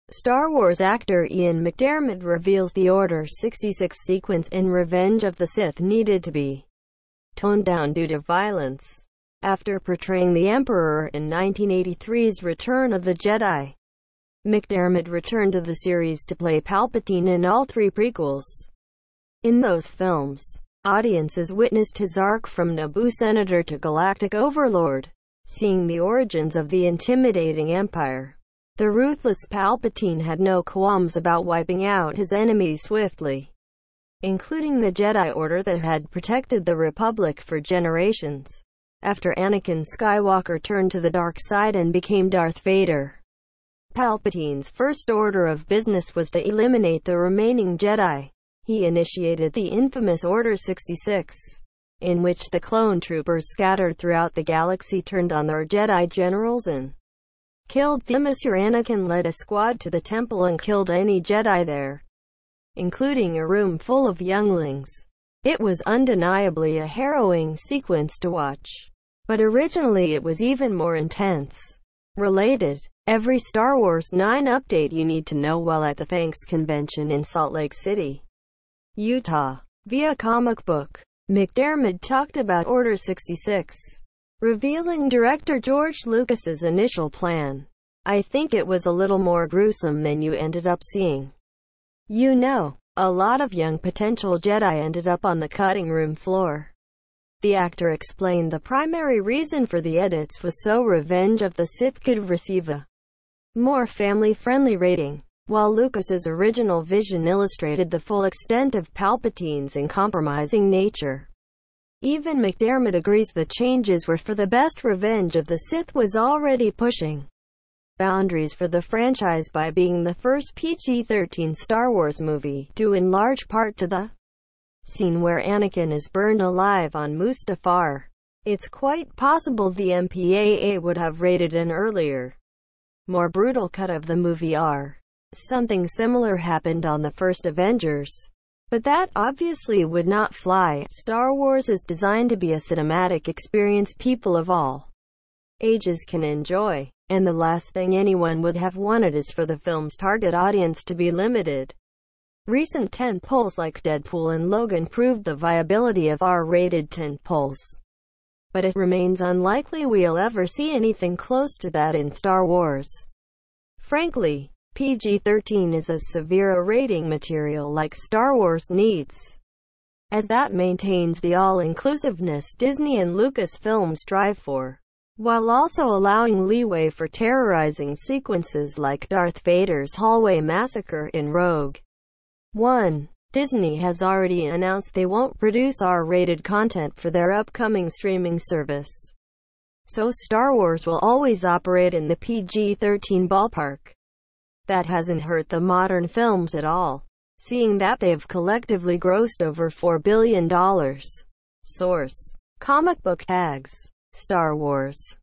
Star Wars actor Ian McDiarmid reveals the Order 66 sequence in Revenge of the Sith needed to be toned down due to violence. After portraying the Emperor in 1983's Return of the Jedi, McDiarmid returned to the series to play Palpatine in all three prequels. In those films, audiences witnessed his arc from Naboo Senator to galactic overlord, seeing the origins of the intimidating Empire. The ruthless Palpatine had no qualms about wiping out his enemies swiftly, including the Jedi Order that had protected the Republic for generations. After Anakin Skywalker turned to the dark side and became Darth Vader, Palpatine's first order of business was to eliminate the remaining Jedi. He initiated the infamous Order 66, in which the clone troopers scattered throughout the galaxy turned on their Jedi generals and killed them. Monsieur Anakin led a squad to the temple and killed any Jedi there, including a room full of younglings. It was undeniably a harrowing sequence to watch, but originally it was even more intense. Related, every Star Wars 9 update you need to know while at the FanX convention in Salt Lake City, Utah. Via ComicBook, McDiarmid talked about Order 66, revealing director George Lucas's initial plan. "I think it was a little more gruesome than you ended up seeing. You know, a lot of young potential Jedi ended up on the cutting room floor." The actor explained the primary reason for the edits was so Revenge of the Sith could receive a more family-friendly rating, while Lucas's original vision illustrated the full extent of Palpatine's uncompromising nature. Even McDiarmid agrees the changes were for the best. Revenge of the Sith was already pushing boundaries for the franchise by being the first PG-13 Star Wars movie, due in large part to the scene where Anakin is burned alive on Mustafar. It's quite possible the MPAA would have rated an earlier, more brutal cut of the movie R. Something similar happened on the first Avengers, but that obviously would not fly. Star Wars is designed to be a cinematic experience people of all ages can enjoy, and the last thing anyone would have wanted is for the film's target audience to be limited. Recent tentpoles like Deadpool and Logan proved the viability of R-rated tentpoles, but it remains unlikely we'll ever see anything close to that in Star Wars. Frankly, PG-13 is as severe a rating material like Star Wars needs, as that maintains the all-inclusiveness Disney and Lucasfilm strive for, while also allowing leeway for terrorizing sequences like Darth Vader's hallway massacre in Rogue One. Disney has already announced they won't produce R-rated content for their upcoming streaming service, so Star Wars will always operate in the PG-13 ballpark. That hasn't hurt the modern films at all, seeing that they've collectively grossed over $4 billion. Source: ComicBook Tags. Star Wars.